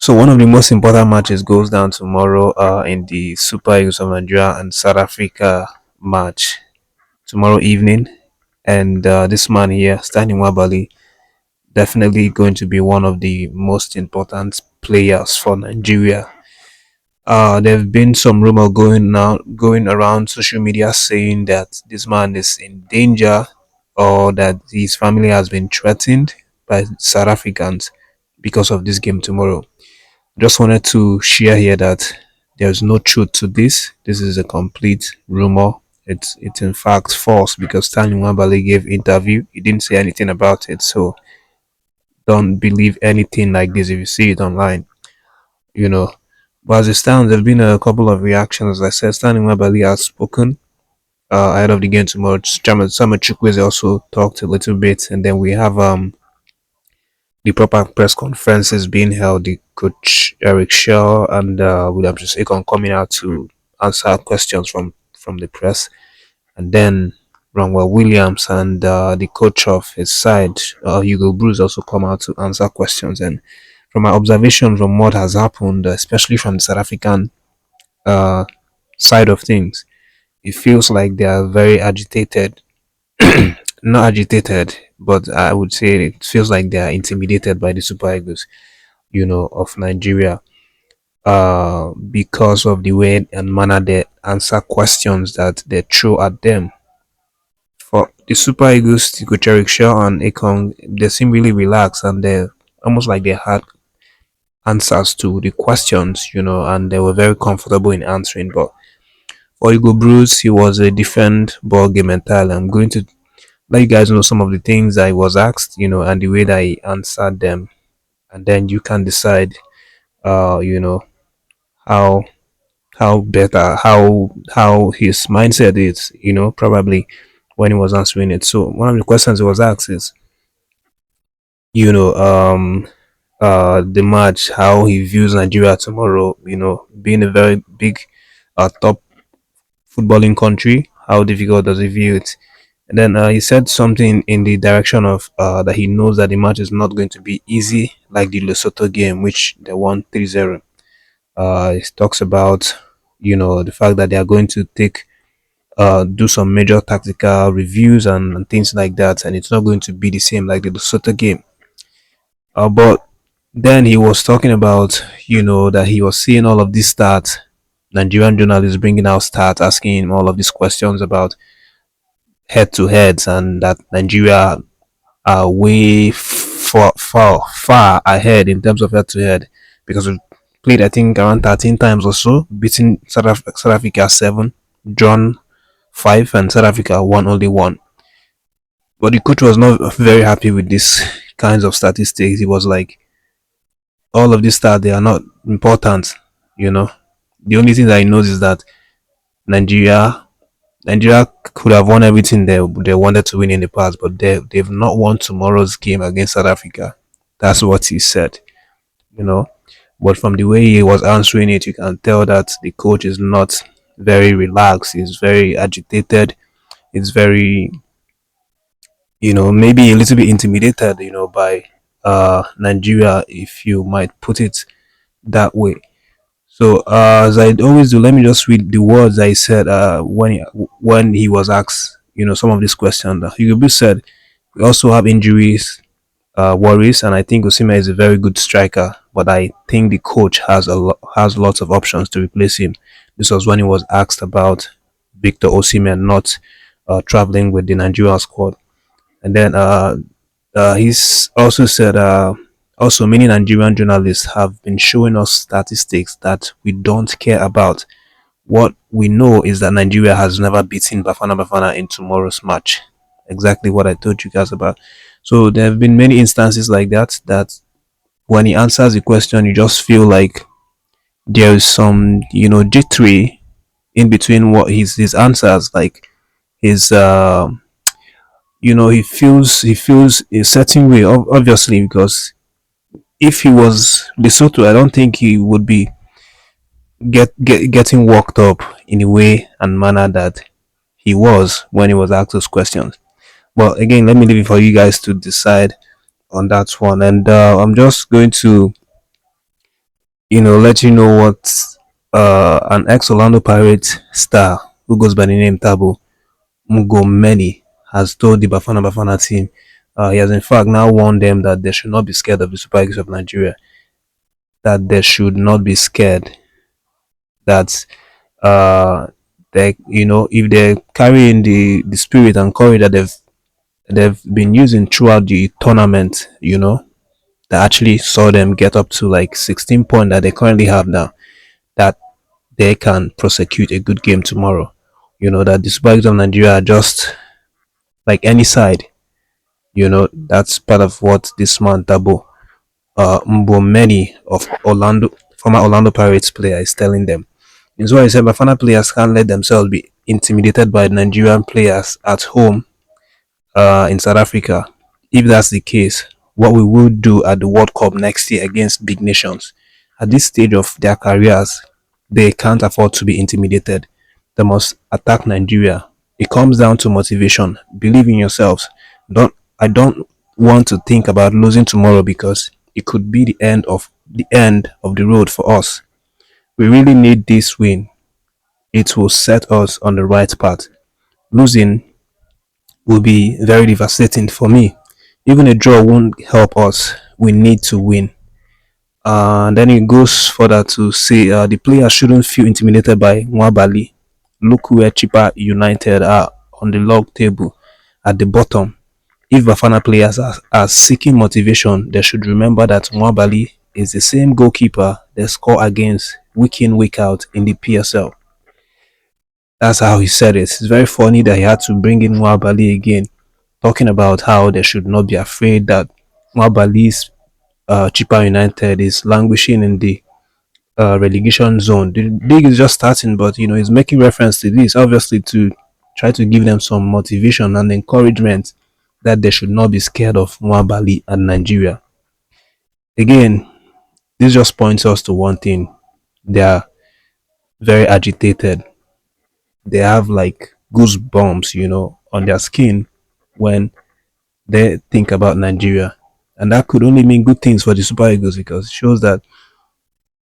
So one of the most important matches goes down tomorrow in the Super Eagles of Nigeria and South Africa match tomorrow evening. And this man here, Stanley Nwabali, definitely going to be one of the most important players for Nigeria. There have been some rumor going around social media saying that this man is in danger or that his family has been threatened by South Africans because of this game tomorrow. Just wanted to share here that there's no truth to this. This is a complete rumor. It's in fact false because Stanley Nwabali gave interview. He didn't say anything about it. So don't believe anything like this if you see it online. You know. But as it stands, there's been a couple of reactions. As I said, Stanley Nwabali has spoken ahead of the game tomorrow. Chairman Samuel Chukwueze also talked a little bit, and then we have the proper press conferences being held. The coach Eric Shaw and William Joseph coming out to answer questions from the press, and then Ronwell Williams and the coach of his side, Hugo Bruse, also come out to answer questions. And from my observation from what has happened, especially from the South African uh, side of things, it feels like they are very agitated. Not agitated, but I would say it feels like they are intimidated by the Super Eagles, of Nigeria, because of the way and manner they answer questions that they throw at them. For the Super Eagles, Coach Eric Shaw and Akon, they seem really relaxed and they're almost like they had answers to the questions, and they were very comfortable in answering. But for Hugo Bruce, he was a different ball game entirely. I'm going to let you guys know some of the things I was asked, and the way that I answered them, and then you can decide, how how his mindset is, probably when he was answering it. So one of the questions he was asked is, you know, um, the match, how he views Nigeria tomorrow, being a very big, top footballing country, how difficult does he view it? And then he said something in the direction of that he knows that the match is not going to be easy like the Lesotho game, which they won 3-0. He talks about, the fact that they are going to do some major tactical reviews and things like that, and it's not going to be the same like the Lesotho game. But then he was talking about, that he was seeing all of these stats, Nigerian journalists bringing out stats, asking him all of these questions about head to heads, and that Nigeria are way far ahead in terms of head to head because we played, I think, around 13 times or so, beating South Africa 7, drawn 5, and South Africa won only 1. But the coach was not very happy with these kinds of statistics. He was like, all of these stats, they are not important, you know. The only thing that he knows is that Nigeria Nigeria could have won everything they wanted to win in the past, but they've not won tomorrow's game against South Africa. That's what he said, you know. But from the way he was answering it, you can tell that the coach is not very relaxed. He's very agitated. He's very, maybe a little bit intimidated, by Nigeria, if you might put it that way. So as I always do, let me just read the words I said when he was asked, some of these questions. Hugo said, "We also have injuries, worries, and I think Osima is a very good striker, but I think the coach has lots of options to replace him." This was when he was asked about Victor Osimhen not traveling with the Nigeria squad, and then he's also said. Also, many Nigerian journalists have been showing us statistics that we don't care about. What we know is that Nigeria has never beaten Bafana in tomorrow's match. Exactly what I told you guys about. So there have been many instances like that. That when he answers the question, you just feel like there is some, jittery in between what his answers. Like his, he feels a certain way. Obviously, because if he was Lesotho, I don't think he would be getting worked up in a way and manner that he was when he was asked those questions. But again, let me leave it for you guys to decide on that one. And I'm just going to let you know what an ex Orlando Pirates star who goes by the name Tabo Mngomeni has told the Bafana team. He has in fact now warned them that they should not be scared of the Super Eagles of Nigeria, that they should not be scared, that uh they if they carry in the spirit and courage that they've been using throughout the tournament, that actually saw them get up to like 16 points that they currently have now, that they can prosecute a good game tomorrow. That the Super Eagles of Nigeria are just like any side. That's part of what this man Dabo Mngomeni of Orlando, former Orlando Pirates player, is telling them. It's why he said Bafana players can't let themselves be intimidated by Nigerian players at home in South Africa. If that's the case, what we will do at the World Cup next year against big nations, at this stage of their careers, they can't afford to be intimidated. They must attack Nigeria. It comes down to motivation. Believe in yourselves. I don't want to think about losing tomorrow because it could be the end of the road for us. We really need this win. It will set us on the right path. Losing will be very devastating for me. Even a draw won't help us. We need to win. And then it goes further to say the players shouldn't feel intimidated by Nwabali. Look where Chippa United are on the log table at the bottom. If Bafana players are seeking motivation, they should remember that Nwabali is the same goalkeeper they score against week in, week out in the PSL. That's how he said it. It's very funny that he had to bring in Nwabali again, talking about how they should not be afraid that Nwabali's Chippa United is languishing in the relegation zone. The league is just starting, but he's making reference to this obviously to try to give them some motivation and encouragement that they should not be scared of Nwabali and Nigeria. Again, this just points us to one thing: they are very agitated. They have like goosebumps, on their skin when they think about Nigeria, and that could only mean good things for the Super Eagles because it shows that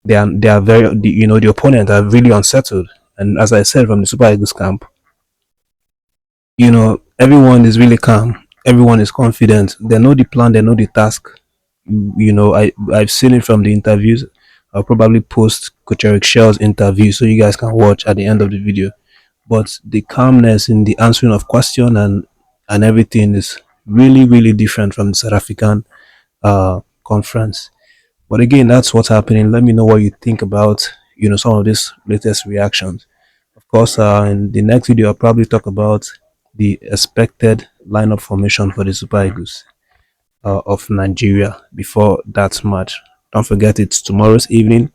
they are very the opponent are really unsettled. And as I said from the Super Eagles camp, everyone is really calm, everyone is confident, they know the plan, they know the task. I've seen it from the interviews. I'll probably post Coach Eric Shell's interview so you guys can watch at the end of the video. But the calmness in the answering of question and everything is really really different from the South African conference. But again, that's what's happening. Let me know what you think about some of these latest reactions. Of course, in the next video, I'll probably talk about the expected lineup formation for the Super Eagles of Nigeria before that match. Don't forget, it's tomorrow's evening,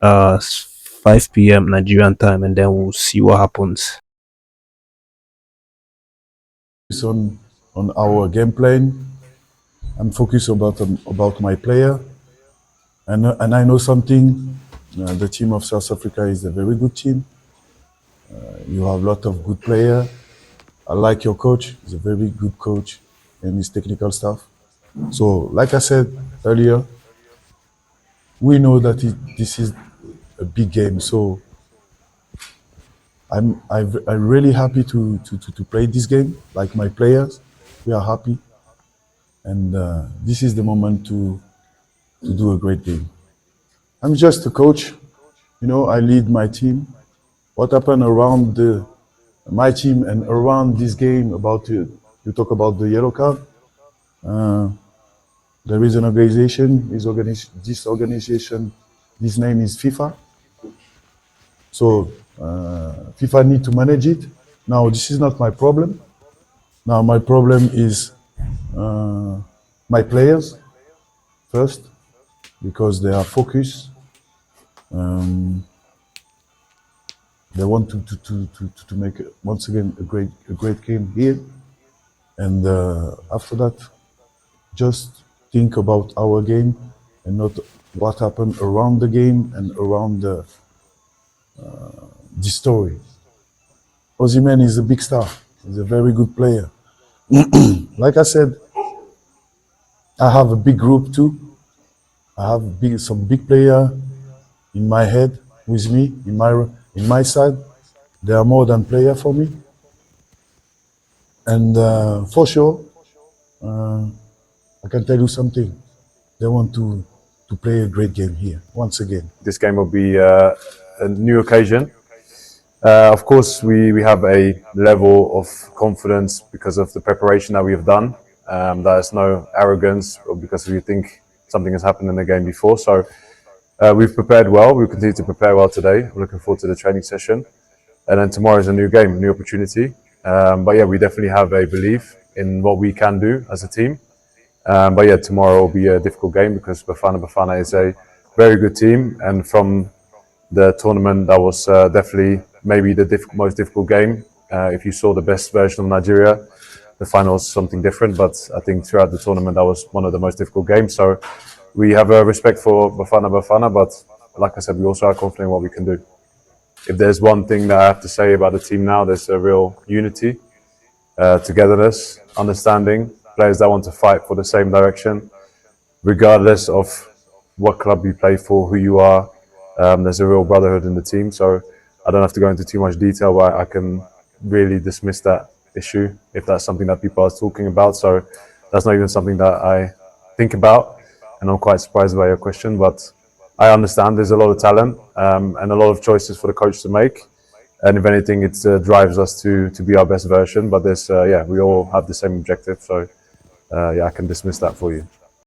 5 p.m. Nigerian time, and then we'll see what happens. On our game plan. I'm focused about my player, and I know something. The team of South Africa is a very good team. You have a lot of good players. I like your coach; he's a very good coach, and his technical staff. So, like I said earlier, we know that this is a big game. So, I'm really happy to play this game. Like my players, we are happy, and this is the moment to do a great game. I'm just a coach. I lead my team. What happened around my team and around this game about you talk about the yellow card. Uh, there is an organization. This organization, this name is FIFA. So FIFA need to manage it. Now this is not my problem. Now my problem is my players first because they are focused. They want to make once again a great game here, and after that, just think about our game and not what happened around the game and around the story. Osimhen is a big star. He's a very good player. Like I said, I have a big group too. I have some big player. in my head, with me, in my side. They are more than player for me. And for sure, I can tell you something. They want to play a great game here, once again. This game will be a new occasion. Of course, we have a level of confidence because of the preparation that we have done. There is no arrogance or because we think something has happened in the game before. So we've prepared well. We'll continue to prepare well today. We're looking forward to the training session. And then tomorrow is a new game, a new opportunity. But yeah, we definitely have a belief in what we can do as a team. But yeah, tomorrow will be a difficult game because Bafana is a very good team. And from the tournament, that was definitely maybe the most difficult game. If you saw the best version of Nigeria, the final was something different. But I think throughout the tournament, that was one of the most difficult games. So we have a respect for Bafana. But like I said, we also are confident in what we can do. If there's one thing that I have to say about the team now, there's a real unity, togetherness, understanding, players that want to fight for the same direction, regardless of what club you play for, who you are. There's a real brotherhood in the team. So I don't have to go into too much detail, but I can really dismiss that issue if that's something that people are talking about. So that's not even something that I think about. And I'm quite surprised by your question, but I understand there's a lot of talent and a lot of choices for the coach to make. And if anything, it drives us to be our best version. But there's, we all have the same objective. So, I can dismiss that for you.